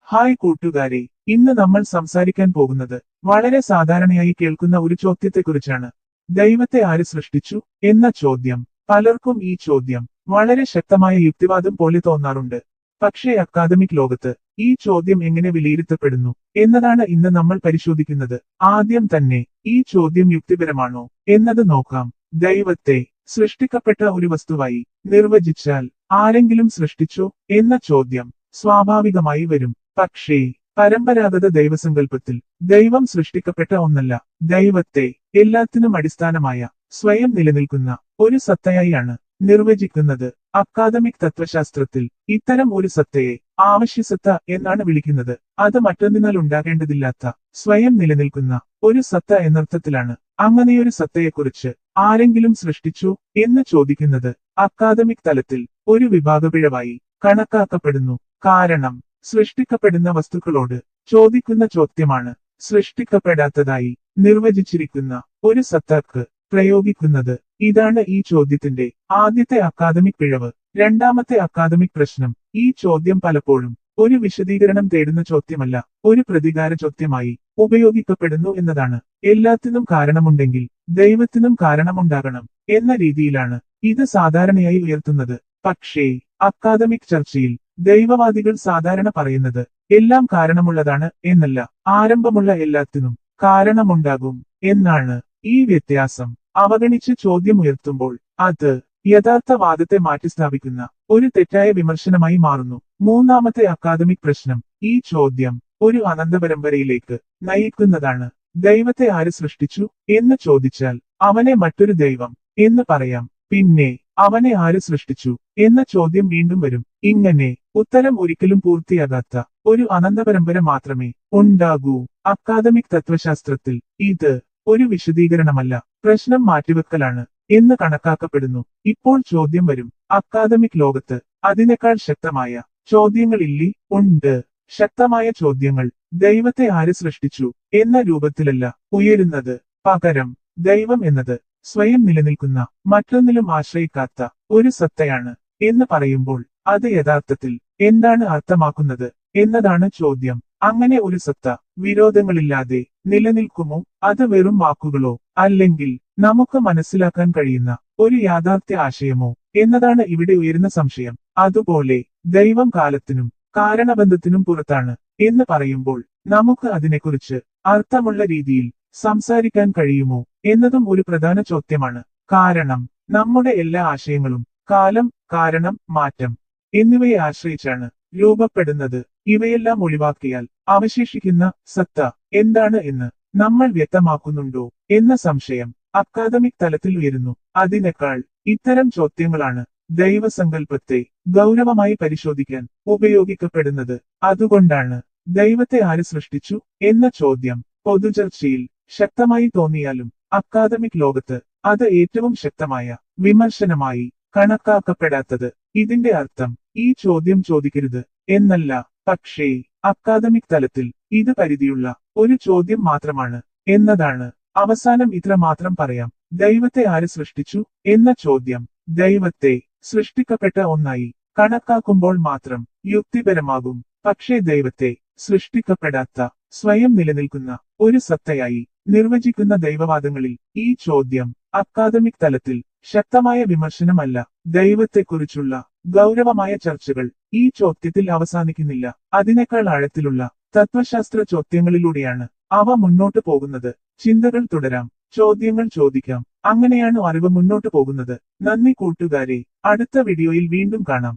Hi കൂട്ടുകാരെ, ഇന്ന് നമ്മൾ സംസാരിക്കാൻ പോകുന്നത് വളരെ സാധാരണയായി കേൾക്കുന്ന ഒരു ചോദ്യത്തെക്കുറിച്ചാണ്. ദൈവത്തെ ആര് സൃഷ്ടിച്ചു എന്ന ചോദ്യം. പലർക്കും ഈ ചോദ്യം വളരെ ശക്തമായ യുക്തിവാദം പോലെ തോന്നാറുണ്ട്. പക്ഷേ അക്കാദമിക് ലോകത്ത് ഈ ചോദ്യം എങ്ങനെ വിലയിരുത്തപ്പെടുന്നു എന്നതാണ് ഇന്ന് നമ്മൾ പരിശോധിക്കുന്നത്. ആദ്യം തന്നെ ഈ ചോദ്യം യുക്തിപരമാണോ എന്നത് നോക്കാം. ദൈവത്തെ സൃഷ്ടിക്കപ്പെട്ട ഒരു വസ്തുവായി നിർവചിച്ചാൽ ആരെങ്കിലും സൃഷ്ടിച്ചോ എന്ന ചോദ്യം സ്വാഭാവികമായി വരും. പക്ഷേ പരമ്പരാഗത ദൈവസങ്കല്പത്തിൽ ദൈവം സൃഷ്ടിക്കപ്പെട്ട ഒന്നല്ല. ദൈവത്തെ എല്ലാത്തിനും അടിസ്ഥാനമായ സ്വയം നിലനിൽക്കുന്ന ഒരു സത്തയായാണ് നിർവചിക്കുന്നത്. അക്കാദമിക് തത്വശാസ്ത്രത്തിൽ ഇത്തരം ഒരു സത്തയെ ആവശ്യസത്ത എന്നാണ് വിളിക്കുന്നത്. അത് മറ്റൊന്നിനാൽ ഉണ്ടാകേണ്ടതില്ലാത്ത സ്വയം നിലനിൽക്കുന്ന ഒരു സത്ത എന്നർത്ഥത്തിലാണ്. അങ്ങനെയൊരു സത്തയെക്കുറിച്ച് ആരെങ്കിലും സൃഷ്ടിച്ചു എന്ന് ചോദിക്കുന്നത് അക്കാദമിക് തലത്തിൽ ഒരു വിഭാഗപിഴവായി കണക്കാക്കപ്പെടുന്നു. കാരണം സൃഷ്ടിക്കപ്പെടുന്ന വസ്തുക്കളോട് ചോദിക്കുന്ന ചോദ്യമാണ് സൃഷ്ടിക്കപ്പെടാത്തതായി നിർവചിച്ചിരിക്കുന്ന ഒരു സത്തക്ക് പ്രയോഗിക്കുന്നത്. ഇതാണ് ഈ ചോദ്യത്തിന്റെ ആദ്യത്തെ അക്കാദമിക് പിഴവ്. രണ്ടാമത്തെ അക്കാദമിക് പ്രശ്നം, ഈ ചോദ്യം പലപ്പോഴും ഒരു വിശദീകരണം തേടുന്ന ചോദ്യമല്ല, ഒരു പ്രതികാര ചോദ്യമായി ഉപയോഗിക്കപ്പെടുന്നു എന്നതാണ്. എല്ലാത്തിനും കാരണമുണ്ടെങ്കിൽ ദൈവത്തിനും കാരണമുണ്ടാകണം എന്ന രീതിയിലാണ് ഇത് സാധാരണയായി ഉയർത്തുന്നത്. പക്ഷേ അക്കാദമിക് ചർച്ചയിൽ ദൈവവാദികൾ സാധാരണ പറയുന്നത് എല്ലാം കാരണമുള്ളതാണ് എന്നല്ല, ആരംഭമുള്ള എല്ലാത്തിനും കാരണമുണ്ടാകും എന്നാണ്. ഈ വ്യത്യാസം അവഗണിച്ച് ചോദ്യം ഉയർത്തുമ്പോൾ അത് യഥാർത്ഥ വാദത്തെ മാറ്റിസ്ഥാപിക്കുന്ന ഒരു തെറ്റായ വിമർശനമായി മാറുന്നു. മൂന്നാമത്തെ അക്കാദമിക് പ്രശ്നം, ഈ ചോദ്യം ഒരു അനന്തപരമ്പരയിലേക്ക് നയിക്കുന്നതാണ്. ദൈവത്തെ ആര് സൃഷ്ടിച്ചു എന്ന് ചോദിച്ചാൽ അവനെ മറ്റൊരു ദൈവം എന്ന് പറയാം. പിന്നെ അവനെ ആര് സൃഷ്ടിച്ചു എന്ന ചോദ്യം വീണ്ടും വരും. ഇങ്ങനെ ഉത്തരം ഒരിക്കലും പൂർത്തിയാകാത്ത ഒരു അനന്തപരമ്പര മാത്രമേ ഉണ്ടാകൂ. അക്കാദമിക് തത്വശാസ്ത്രത്തിൽ ഇത് ഒരു വിശദീകരണമല്ല, പ്രശ്നം മാറ്റിവെക്കലാണ് എന്ന് കണക്കാക്കപ്പെടുന്നു. ഇപ്പോൾ ചോദ്യം വരും, അക്കാദമിക് ലോകത്ത് അതിനേക്കാൾ ശക്തമായ ചോദ്യങ്ങളില്ലേ? ഉണ്ട്. ശക്തമായ ചോദ്യങ്ങൾ ദൈവത്തെ ആര് സൃഷ്ടിച്ചു എന്ന രൂപത്തിലല്ല ഉയരുന്നത്. പകരം ദൈവം എന്നത് സ്വയം നിലനിൽക്കുന്ന മറ്റൊന്നിലും ആശ്രയിക്കാത്ത ഒരു സത്തയാണ് എന്ന് പറയുമ്പോൾ അത് യഥാർത്ഥത്തിൽ എന്താണ് അർത്ഥമാക്കുന്നത് എന്നതാണ് ചോദ്യം. അങ്ങനെ ഒരു സത്ത വിരോധങ്ങളില്ലാതെ നിലനിൽക്കുമോ? അത് വെറും വാക്കുകളോ അല്ലെങ്കിൽ നമുക്ക് മനസ്സിലാക്കാൻ കഴിയുന്ന ഒരു യാഥാർത്ഥ്യ ആശയമോ എന്നതാണ് ഇവിടെ ഉയരുന്ന സംശയം. അതുപോലെ ദൈവം കാലത്തിനും കാരണബന്ധത്തിനും പുറത്താണ് എന്ന് പറയുമ്പോൾ നമുക്ക് അതിനെക്കുറിച്ച് അർത്ഥമുള്ള രീതിയിൽ സംസാരിക്കാൻ കഴിയുമോ എന്നതും ഒരു പ്രധാന ചോദ്യമാണ്. കാരണം നമ്മുടെ എല്ലാ ആശയങ്ങളും കാലം, കാരണം, മാറ്റം എന്നിവയെ ആശ്രയിച്ചാണ് രൂപപ്പെടുന്നത്. ഇവയെല്ലാം ഒഴിവാക്കിയാൽ അവശേഷിക്കുന്ന സത്ത എന്താണ് എന്ന് നമ്മൾ വ്യക്തമാക്കുന്നുണ്ടോ എന്ന സംശയം അക്കാദമിക് തലത്തിൽ ഉയരുന്നു. അതിനേക്കാൾ ഇത്തരം ചോദ്യങ്ങളാണ് ദൈവസങ്കല്പത്തെ ഗൗരവമായി പരിശോധിക്കാൻ ഉപയോഗിക്കപ്പെടുന്നത്. അതുകൊണ്ടാണ് ദൈവത്തെ ആര് സൃഷ്ടിച്ചു എന്ന ചോദ്യം പൊതുചർച്ചയിൽ ശക്തമായി തോന്നിയാലും അക്കാദമിക് ലോകത്ത് അത് ഏറ്റവും ശക്തമായ വിമർശനമായി കണക്കാക്കപ്പെടാത്തത്. ഇതിന്റെ അർത്ഥം ഈ ചോദ്യം ചോദിക്കരുത് എന്നല്ല, പക്ഷേ അക്കാദമിക് തലത്തിൽ ഇത് പരിധിയുള്ള ഒരു ചോദ്യം മാത്രമാണ് എന്നതാണ്. അവസാനം ഇത്ര മാത്രം പറയാം, ദൈവത്തെ ആര് സൃഷ്ടിച്ചു എന്ന ചോദ്യം ദൈവത്തെ സൃഷ്ടിക്കപ്പെട്ട ഒന്നായി കണക്കാക്കുമ്പോൾ മാത്രം യുക്തിപരമാകും. പക്ഷേ ദൈവത്തെ സൃഷ്ടിക്കപ്പെടാത്ത സ്വയം നിലനിൽക്കുന്ന ഒരു സത്തയായി നിർവചിക്കുന്ന ദൈവവാദങ്ങളിൽ ഈ ചോദ്യം അക്കാദമിക് തലത്തിൽ ശക്തമായ വിമർശനമല്ല. ദൈവത്തെക്കുറിച്ചുള്ള ഗൗരവമായ ചർച്ചകൾ ഈ ചോദ്യത്തിൽ അവസാനിക്കുന്നില്ല. അതിനേക്കാൾ ആഴത്തിലുള്ള തത്വശാസ്ത്ര ചോദ്യങ്ങളിലൂടെയാണ് അവ മുന്നോട്ട് പോകുന്നത്. ചിന്തകൾ തുടരാം, ചോദ്യങ്ങൾ ചോദിക്കാം. അങ്ങനെയാണ് അറിവ് മുന്നോട്ട് പോകുന്നത്. നന്ദി കൂട്ടുകാരെ, അടുത്ത വീഡിയോയിൽ വീണ്ടും കാണാം.